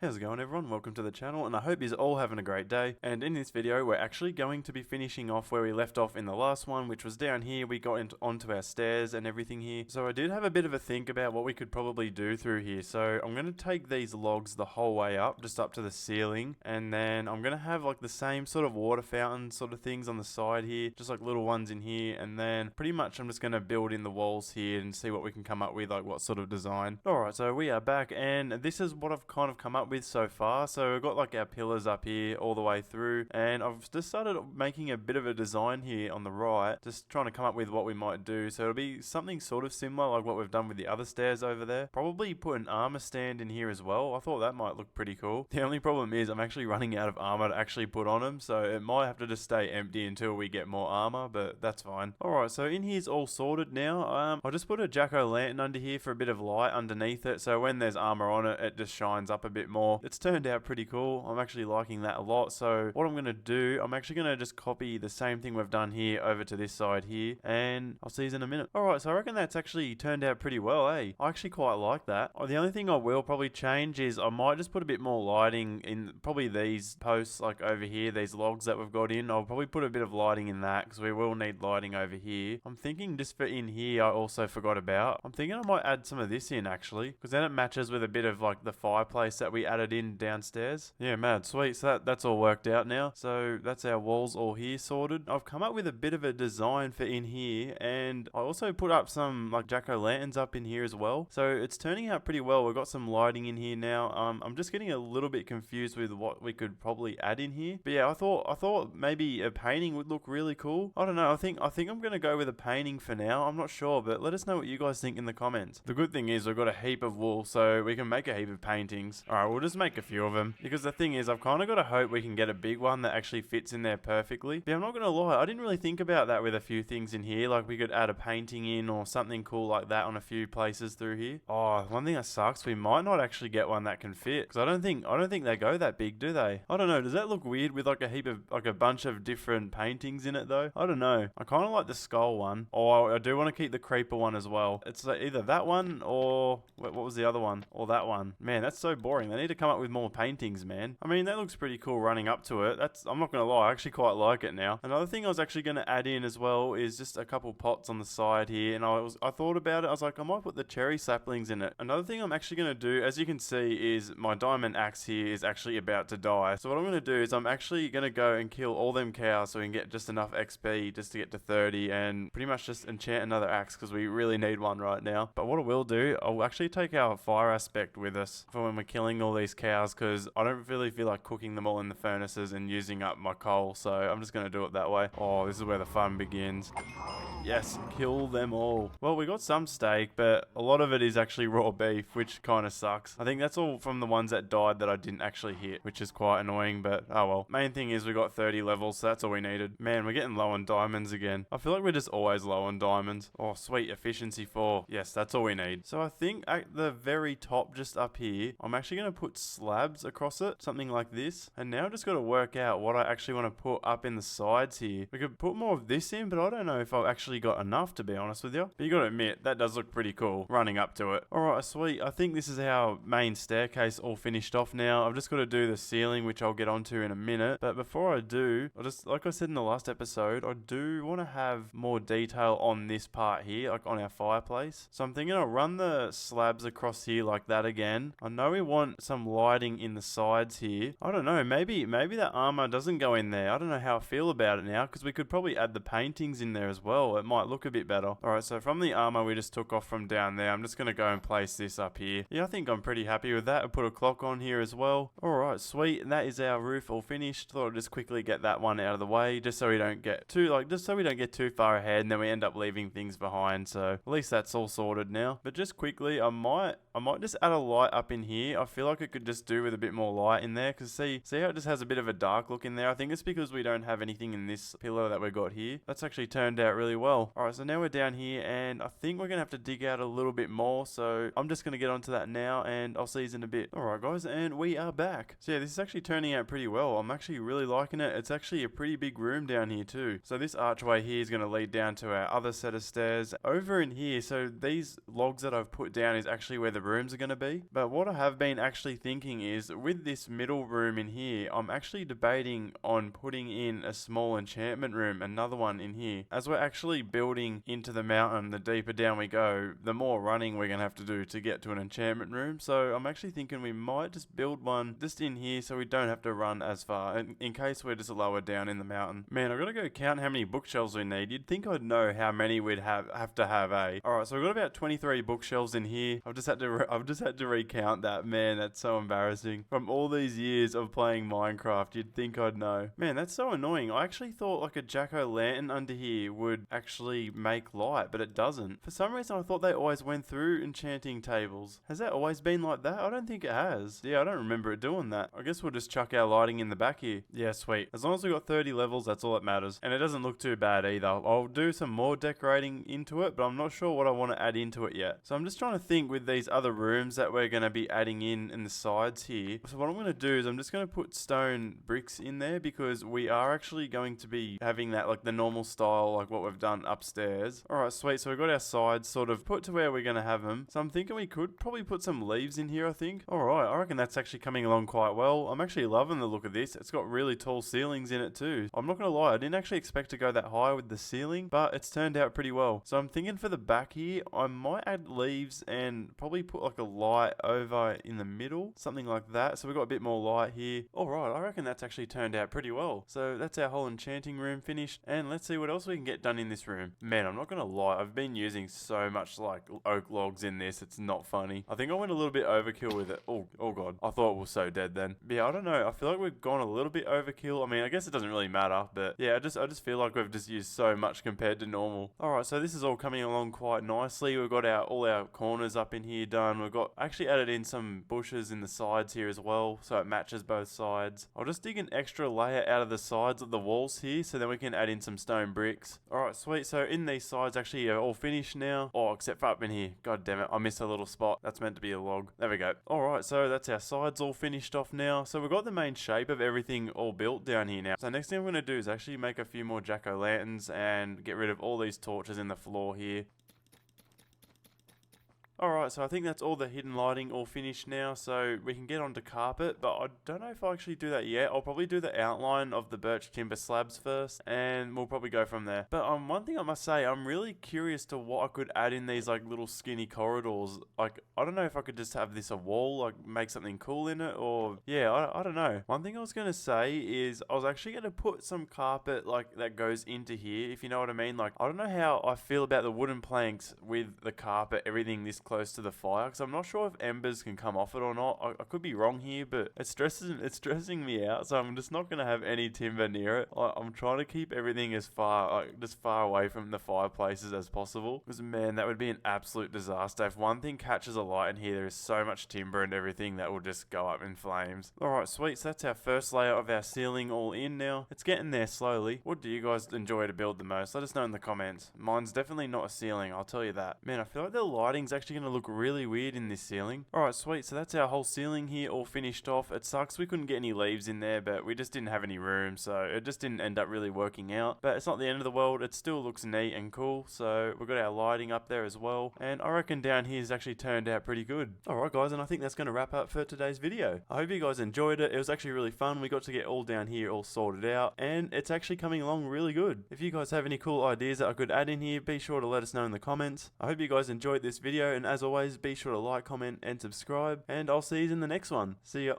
How's it going, everyone? Welcome to the channel, and I hope you're all having a great day. And in this video, we're actually going to be finishing off where we left off in the last one, which was down here. We got onto our stairs and everything here. So I did have a bit of a think about what we could probably do through here. So I'm going to take these logs the whole way up, just up to the ceiling. And then I'm going to have like the same sort of water fountain sort of things on the side here, just like little ones in here. And then pretty much I'm just going to build in the walls here and see what we can come up with, like what sort of design. Alright, so we are back, and this is what I've kind of come up with so far. So we've got like our pillars up here all the way through, and I've just started making a bit of a design here on the right, just trying to come up with what we might do. So it'll be something sort of similar like what we've done with the other stairs over there. Probably put an armor stand in here as well. I thought that might look pretty cool. The only problem is I'm actually running out of armor to actually put on them, so it might have to just stay empty until we get more armor, but that's fine. Alright, so in here's all sorted now. I'll just put a jack-o'-lantern under here for a bit of light underneath it, so when there's armor on it, it just shines up a bit more. It's turned out pretty cool. I'm actually liking that a lot. So what I'm going to do, I'm actually going to just copy the same thing we've done here over to this side here, and I'll see you in a minute. Alright, so I reckon that's actually turned out pretty well, eh? I actually quite like that. The only thing I will probably change is I might just put a bit more lighting in probably these posts, like over here, these logs that we've got in. I'll probably put a bit of lighting in that because we will need lighting over here. I'm thinking just for in here, I also forgot about. I'm thinking I might add some of this in actually, because then it matches with a bit of like the fireplace that we added in downstairs. Yeah, mad sweet. So that's all worked out now. So that's our walls all here sorted. I've come up with a bit of a design for in here, and I also put up some like jack-o'-lanterns up in here as well. So it's turning out pretty well. We've got some lighting in here now. I'm just getting a little bit confused with what we could probably add in here. But yeah, I thought maybe a painting would look really cool. I don't know. I think I'm gonna go with a painting for now. I'm not sure, but let us know what you guys think in the comments. The good thing is we've got a heap of wool, so we can make a heap of paintings. Alright, we'll just make a few of them, because the thing is I've kind of got to hope we can get a big one that actually fits in there perfectly. But I'm not gonna lie, I didn't really think about that with a few things in here. Like we could add a painting in or something cool like that on a few places through here. Oh, one thing that sucks, we might not actually get one that can fit, because I don't think they go that big, do they? I don't know, does that look weird with like a heap of like a bunch of different paintings in it though? I don't know. I kind of like the skull one. Oh, I do want to keep the creeper one as well. It's either that one or what was the other one? Or that one. Man, that's so boring. They need to come up with more paintings, man. I mean, that looks pretty cool running up to it. I'm not gonna lie, I actually quite like it now. Another thing I was actually gonna add in as well is just a couple pots on the side here, and I thought about it. I was like, I might put the cherry saplings in it. Another thing I'm actually gonna do, as you can see, is my diamond axe here is actually about to die. So what I'm gonna do is I'm actually gonna go and kill all them cows so we can get just enough XP just to get to 30 and pretty much just enchant another axe because we really need one right now. But what I will do, I'll actually take our fire aspect with us for when we're killing all these cows, because I don't really feel like cooking them all in the furnaces and using up my coal, so I'm just going to do it that way. Oh, this is where the fun begins. Yes, kill them all. Well, we got some steak, but a lot of it is actually raw beef, which kind of sucks. I think that's all from the ones that died that I didn't actually hit, which is quite annoying, but oh well. Main thing is we got 30 levels, so that's all we needed. Man, we're getting low on diamonds again. I feel like we're just always low on diamonds. Oh, sweet, efficiency 4. Yes, that's all we need. So I think at the very top, just up here, I'm actually going to put slabs across it, something like this. And now I've just got to work out what I actually want to put up in the sides here. We could put more of this in, but I don't know if I've actually got enough, to be honest with you. But you got to admit, that does look pretty cool running up to it. Alright, sweet. I think this is our main staircase all finished off now. I've just got to do the ceiling, which I'll get onto in a minute. But before I do, like I said in the last episode, I do want to have more detail on this part here, like on our fireplace. So I'm thinking I'll run the slabs across here like that again. I know we want some lighting in the sides here. I don't know, maybe that armor doesn't go in there. I don't know how I feel about it now, because we could probably add the paintings in there as well. It might look a bit better. Alright, so from the armor we just took off from down there, I'm just going to go and place this up here. Yeah, I think I'm pretty happy with that. I put a clock on here as well. Alright, sweet. And that is our roof all finished. Thought I'd just quickly get that one out of the way, just so we don't get too far ahead and then we end up leaving things behind. So at least that's all sorted now. But just quickly, I might just add a light up in here. I feel like it could just do with a bit more light in there, because see how it just has a bit of a dark look in there. I think it's because we don't have anything in this pillar that we got here. That's actually turned out really well. well. Alright, so now we're down here, and I think we're going to have to dig out a little bit more, so I'm just going to get onto that now, and I'll see you in a bit. Alright guys, and we are back. So yeah, this is actually turning out pretty well. I'm actually really liking it. It's actually a pretty big room down here too. So this archway here is going to lead down to our other set of stairs. Over in here, so these logs that I've put down is actually where the rooms are going to be. But what I have been actually thinking is, with this middle room in here, I'm actually debating on putting in a small enchantment room, another one in here. As we're actually building into the mountain, the deeper down we go, the more running we're going to have to do to get to an enchantment room. So I'm actually thinking we might just build one just in here so we don't have to run as far, in case we're just lower down in the mountain. Man, I've got to go count how many bookshelves we need. You'd think I'd know how many we'd have to have, eh? Alright, so we've got about 23 bookshelves in here. I've just had to recount that. Man, that's so embarrassing. From all these years of playing Minecraft, you'd think I'd know. Man, that's so annoying. I actually thought like a jack-o'-lantern under here would actually make light, but it doesn't. For some reason, I thought they always went through enchanting tables. Has that always been like that? I don't think it has. Yeah, I don't remember it doing that. I guess we'll just chuck our lighting in the back here. Yeah, sweet. As long as we got 30 levels, that's all that matters. And it doesn't look too bad either. I'll do some more decorating into it, but I'm not sure what I want to add into it yet. So I'm just trying to think with these other rooms that we're going to be adding in the sides here. So what I'm going to do is I'm just going to put stone bricks in there, because we are actually going to be having that like the normal style, like what we've done upstairs. Alright, sweet. So we've got our sides sort of put to where we're going to have them. So I'm thinking we could probably put some leaves in here, I think. Alright, I reckon that's actually coming along quite well. I'm actually loving the look of this. It's got really tall ceilings in it too. I'm not going to lie, I didn't actually expect to go that high with the ceiling, but it's turned out pretty well. So I'm thinking for the back here, I might add leaves and probably put like a light over in the middle, something like that. So we've got a bit more light here. Alright, I reckon that's actually turned out pretty well. So that's our whole enchanting room finished, and let's see what else we can get done in this room. Man, I'm not going to lie, I've been using so much like oak logs in this, it's not funny. I think I went a little bit overkill with it. Oh god, I thought it was so dead then. But yeah, I don't know, I feel like we've gone a little bit overkill. I mean, I guess it doesn't really matter, but yeah, I just feel like we've just used so much compared to normal. Alright, so this is all coming along quite nicely. We've got all our corners up in here done. We've got actually added in some bushes in the sides here as well, so it matches both sides. I'll just dig an extra layer out of the sides of the walls here, so then we can add in some stone bricks. Alright, sweet. So in these sides actually are all finished now. Oh, except for up in here. God damn it, I missed a little spot. That's meant to be a log. There we go. Alright, so that's our sides all finished off now. So we've got the main shape of everything all built down here now. So next thing I'm going to do is actually make a few more jack-o'-lanterns and get rid of all these torches in the floor here. Alright, so I think that's all the hidden lighting all finished now, so we can get onto carpet, but I don't know if I'll actually do that yet. I'll probably do the outline of the birch timber slabs first, and we'll probably go from there. But one thing I must say, I'm really curious to what I could add in these like little skinny corridors. Like, I don't know if I could just have this a wall, like make something cool in it, or yeah, I don't know. One thing I was going to say is I was actually going to put some carpet like that goes into here, if you know what I mean. Like, I don't know how I feel about the wooden planks with the carpet, everything this close to the fire, because I'm not sure if embers can come off it or not. I could be wrong here, but it's stressing me out, so I'm just not going to have any timber near it. I'm trying to keep everything as far away from the fireplaces as possible, because man, that would be an absolute disaster. If one thing catches a light in here, there is so much timber and everything that will just go up in flames. Alright, sweet. So that's our first layer of our ceiling all in now. It's getting there slowly. What do you guys enjoy to build the most? Let us know in the comments. Mine's definitely not a ceiling, I'll tell you that. Man, I feel like the lighting's actually going to look really weird in this ceiling. Alright, sweet. So that's our whole ceiling here all finished off. It sucks we couldn't get any leaves in there, but we just didn't have any room, so it just didn't end up really working out. But it's not the end of the world. It still looks neat and cool. So we've got our lighting up there as well. And I reckon down here has actually turned out pretty good. Alright guys, and I think that's going to wrap up for today's video. I hope you guys enjoyed it. It was actually really fun. We got to get all down here all sorted out, and it's actually coming along really good. If you guys have any cool ideas that I could add in here, be sure to let us know in the comments. I hope you guys enjoyed this video, and as always, be sure to like, comment, and subscribe, and I'll see you in the next one. See ya.